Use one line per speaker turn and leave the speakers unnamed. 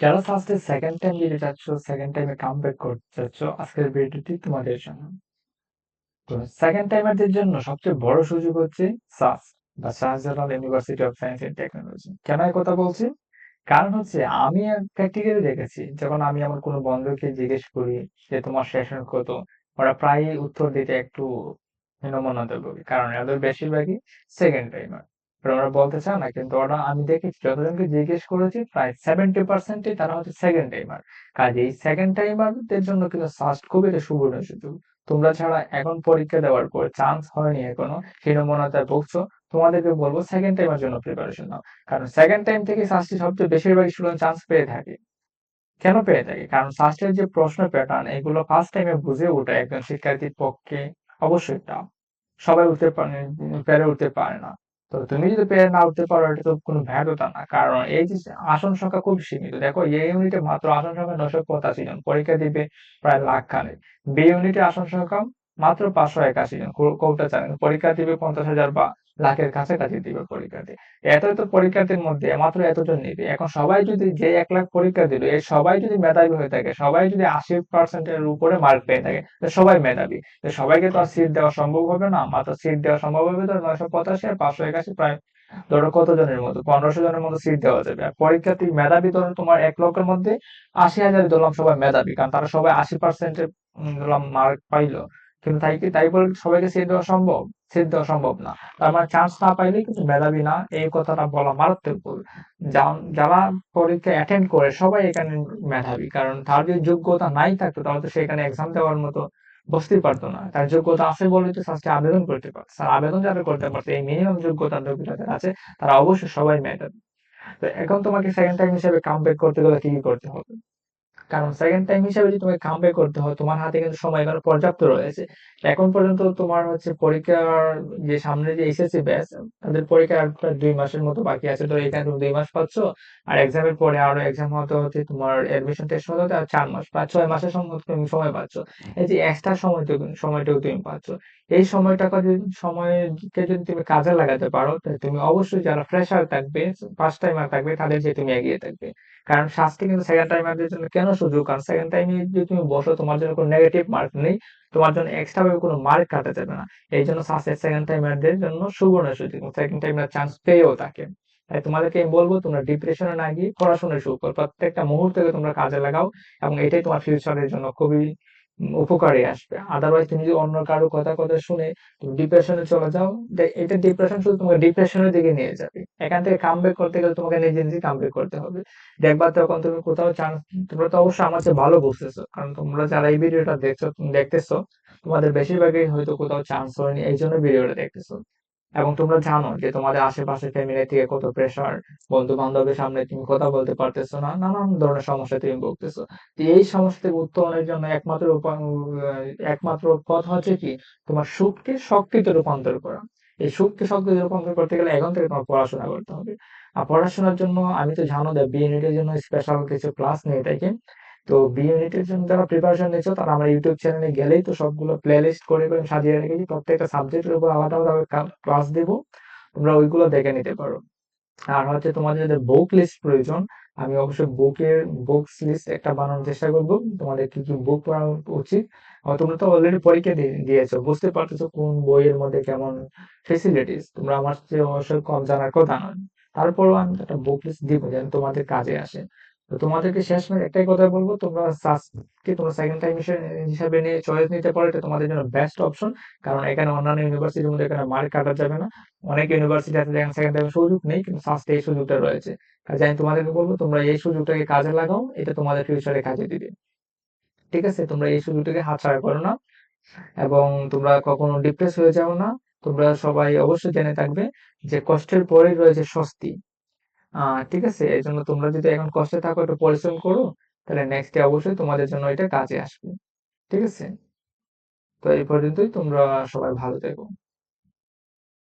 যারা ফার্স্টে second time দিতে চাচ্ছ, সেকেন্ড টাইমে কামব্যাক করতে চাচ্ছ, আজকের ভিডিওটি তোমাদের জন্য। তো সেকেন্ড টাইমারদের জন্য সবচেয়ে বড় সুযোগ হচ্ছে সাস বা Shahjalal University of Science and Technology. কেন এই কথা বলছি? কারণ হচ্ছে আমি প্র্যাকটিক্যালি দেখেছি, যখন আমি আমার কোনো বন্ধুকে জিজ্ঞেস করি যে তোমার সেশন কত, ওরা প্রায়ই উত্তর দিতে একটু হীনমন্যতা করি, কারণ এদের বেশিরভাগই সেকেন্ড টাইমার। ওরা বলতে চায় না, কিন্তু ওরা আমি দেখেছি যতজনকে জিজ্ঞেস করেছি প্রায় 70%ই তারা হচ্ছে সেকেন্ড টাইমার। কাজে এই সেকেন্ড টাইমারদের জন্য কিন্তু ফার্স্ট খুবই একটা সুবর্ণ সুযোগ। তোমরা ছাড়া এখন পরীক্ষা দেওয়ার পর চান্স হয়নি এখনো, হীনমন্যতায় ভুগছো, তোমাদেরকে বলবো সেকেন্ড টাইমের জন্য প্রিপারেশন নাও। কারণ সেকেন্ড টাইম থেকে ফার্স্টে সবচেয়ে বেশিরভাগ স্টুডেন্ট চান্স পেয়ে থাকে। কেন পেয়ে থাকে? কারণ ফার্স্টের যে প্রশ্ন প্যাটার্ন, এগুলো ফার্স্ট টাইমে বুঝে ওঠা একজন শিক্ষার্থীর পক্ষে অবশ্যই টাফ। সবাই উঠতে পারে, পেরে উঠতে পারে না। তো তুমি যদি পেরে না উঠতে পারো, এটা তো কোনো ব্যর্থতা না, কারণ এই যে আসন সংখ্যা খুব সীমিত। দেখো এই ইউনিটে মাত্র আসন সংখ্যা 985 জন, পরীক্ষা দিবে প্রায় লাখ খানেক। বি ইউনিটে আসন সংখ্যা মাত্র 581 জন, কোটা জানেন পরীক্ষা দিবে 50,000 বা লাখের কাছাকাছি দিবে পরীক্ষার্থী। এত পরীক্ষার্থীর মধ্যে মাত্র এতজন নিবে। এখন সবাই যদি, যে 1 লাখ পরীক্ষা দিল, এই সবাই যদি মেধাবী হয়ে থাকে, সবাই যদি 80%-এর উপরে মার্ক পেয়ে থাকে, তো সবাই মেধাবী। তো সবাইকে তো আর সিট দেওয়া সম্ভব হবে না। মাত্র সিট দেওয়া সম্ভব হবে তো 985 আর 581, প্রায় ধরো কত জনের মতো, 1500 জনের মতো সিট দেওয়া যাবে। আর পরীক্ষার্থী মেধাবী ধরো তোমার 1 লক্ষের মধ্যে 80,000 ধরলাম সবাই মেধাবী, কারণ তারা সবাই 80%-এর ধরলাম মার্ক পাইলো। কিন্তু তাই বলে সবাইকে সিট দেওয়া সম্ভব? সিট দেওয়া সম্ভব না। তার মানে চান্স না পাইলেই কিন্তু মেধাবী না, এই কথাটা বলা মারাত্মক ভুল। যারা পরীক্ষা অ্যাটেন্ড করে সবাই এখানে মেধাবী, কারণ তার যদি যোগ্যতা নাই থাকতো তাহলে তো সেখানে এক্সাম দেওয়ার মতো বসতেই পারতো না। তার যোগ্যতা আছে বলেই তো ফার্স্টে আবেদন করতে পারছে। আর আবেদন যারা করতে পারছে, এই মিনিমাম যোগ্যতা যোগ্যতা যারা আছে, তারা অবশ্যই সবাই মেধাবী। তো এখন তোমাকে সেকেন্ড টাইম হিসেবে কামব্যাক করতে গেলে কি করতে হবে? কারণ সেকেন্ড টাইম হিসেবে যদি তোমাকে কামব্যাক করতে হয়, তোমার হাতে কিন্তু সময় এখনো পর্যাপ্ত রয়েছে। এখন পর্যন্ত তোমার হচ্ছে পরীক্ষার, যে সামনে যে এসএসসি ব্যাচ, তাদের পরীক্ষা আর প্রায় 2 মাসের মতো বাকি আছে। তো এখানে তুমি 2 মাস পাচ্ছ, আর এক্সামের পরে আরো এক্সাম হতে হতে তোমার এডমিশন টেস্ট হতে হতে আর 4 মাস, প্রায় 6 মাসের তুমি সময় পাচ্ছ। এই যে এক্সট্রা সময়টুকু তুমি পাচ্ছ, এই সময়কে যদি তুমি কাজে লাগাতে পারো, তাহলে তুমি অবশ্যই, যারা ফ্রেশার থাকবে, ফার্স্ট টাইমার থাকবে, তাদের চেয়ে তুমি এগিয়ে থাকবে। কারণ শাস্তি কিন্তু সেকেন্ড টাইমারদের জন্য কেন সুযোগ? কারণ সেকেন্ড টাইমে যদি তুমি বসো, তোমার জন্য কোনো নেগেটিভ মার্ক নেই, তোমার জন্য এক্সট্রা ভাবে কোনো মার্ক কাটা যাবে না। এই জন্য সাকসেস সেকেন্ড টাইমারদের জন্য সুবর্ণ সুযোগ, সেকেন্ড টাইমার চান্স পেয়েও থাকে। তাই তোমাদেরকে আমি বলবো, তোমরা ডিপ্রেশনে না গিয়ে পড়াশোনায় শুরু করো, প্রত্যেকটা মুহূর্তকে তোমরা কাজে লাগাও, এবং এটাই তোমার ফিউচারের জন্য খুবই উপকারে আসবে। আদারওয়াইজ তুমি যদি অন্য কারো কথা কথা শুনে তুমি ডিপ্রেশনে চলে যাও, এটা ডিপ্রেশন শুধু তোমাকে ডিপ্রেশনের দিকে নিয়ে যাবে। এখান থেকে কামব্যাক করতে গেলে তোমাকে নিজে নিজে কামব্যাক করতে হবে। দেখবা তখন তুমি কোথাও চান্স, তোমরা তো অবশ্যই আমার চেয়ে ভালো বুঝতেছো, কারণ তোমরা যারা এই ভিডিওটা দেখতেছো, তোমাদের বেশিরভাগই হয়তো কোথাও চান্স হয়নি, এই জন্য ভিডিওটা দেখতেছো। এবং তোমরা জানো যে তোমাদের আশেপাশে ফ্যামিলি থেকে কত প্রেশার, বন্ধু বান্ধবের সামনে তুমি কথা বলতে পারতেছো না, নানান ধরনের সমস্যা তুমি ভুগতেছো। তো এই সমস্যা থেকে উত্তরণের জন্য একমাত্র পথ হচ্ছে কি, তোমার সুখকে শক্তিতে রূপান্তর করা। এই সুখকে শক্তিতে রূপান্তর করতে গেলে এখন থেকে তোমার পড়াশোনা করতে হবে। আর পড়াশোনার জন্য আমি তো জানো যে বি ইউনিটের জন্য স্পেশাল কিছু ক্লাস নিয়ে থাকি। তো বি ইউনিটের জন্য যারা প্রিপারেশন নিচ্ছ, তারা আমার ইউটিউব চ্যানেলে গেলেই তো সবগুলো প্লে লিস্ট করে সাজিয়ে রেখেছি। প্রত্যেকটা সাবজেক্টের উপর আলাদা আলাদা ক্লাস দেবো, তোমরা ওইগুলো দেখে নিতে পারো। আর হচ্ছে তোমাদের যদি বুক লিস্ট প্রয়োজন, আমি অবশ্যই বুকস লিস্ট একটা বানানোর চেষ্টা করবো, তোমাদের কি কি বুক পড়া উচিত। তোমরা তো অলরেডি পরীক্ষা দিয়েছো, বুঝতে পারতেছো কোন বইয়ের মধ্যে কেমন ফেসিলিটিস, তোমরা আমার চেয়ে অবশ্যই কম জানার কথা নয়। তারপরও আমি একটা বুক লিস্ট দিব যেন তোমাদের কাজে আসে। তো তোমাদেরকে শেষমেশ একটাই কথা বলবো, তোমরা সাসকে তোমরা সেকেন্ড টাইম হিসাবে নিয়ে চয়েস নিতে পারো, এটা তোমাদের জন্য বেস্ট অপশন। কারণ এখানে অন্যান্য ইউনিভার্সিটির মধ্যে এখানে মার্ক কাটা যাবে না। অনেক ইউনিভার্সিটি আছে যেখানে সেকেন্ড টাইমে সুযোগ নেই, কিন্তু ফার্স্টে এই সুযোগটা রয়েছে। কাজে আমি তোমাদেরকে বলবো, তোমরা এই সুযোগটাকে কাজে লাগাও, এটা তোমাদের ফিউচারে কাজে দিবে। ঠিক আছে? তোমরা এই সুযোগটাকে হাতছাড়া করো না, এবং তোমরা কখনো ডিপ্রেস হয়ে যাও না। তোমরা সবাই অবশ্যই জেনে থাকবে যে কষ্টের পরেই রয়েছে স্বস্তি। ঠিক আছে? এই জন্য তোমরা যদি এখন কষ্টে থাকো, একটু পরিশ্রম করো, তাহলে নেক্সট ডে অবশ্যই তোমাদের জন্য এটা কাজে আসবে। ঠিক আছে? তো এই পর্যন্তই, তোমরা সবাই ভালো থেকো।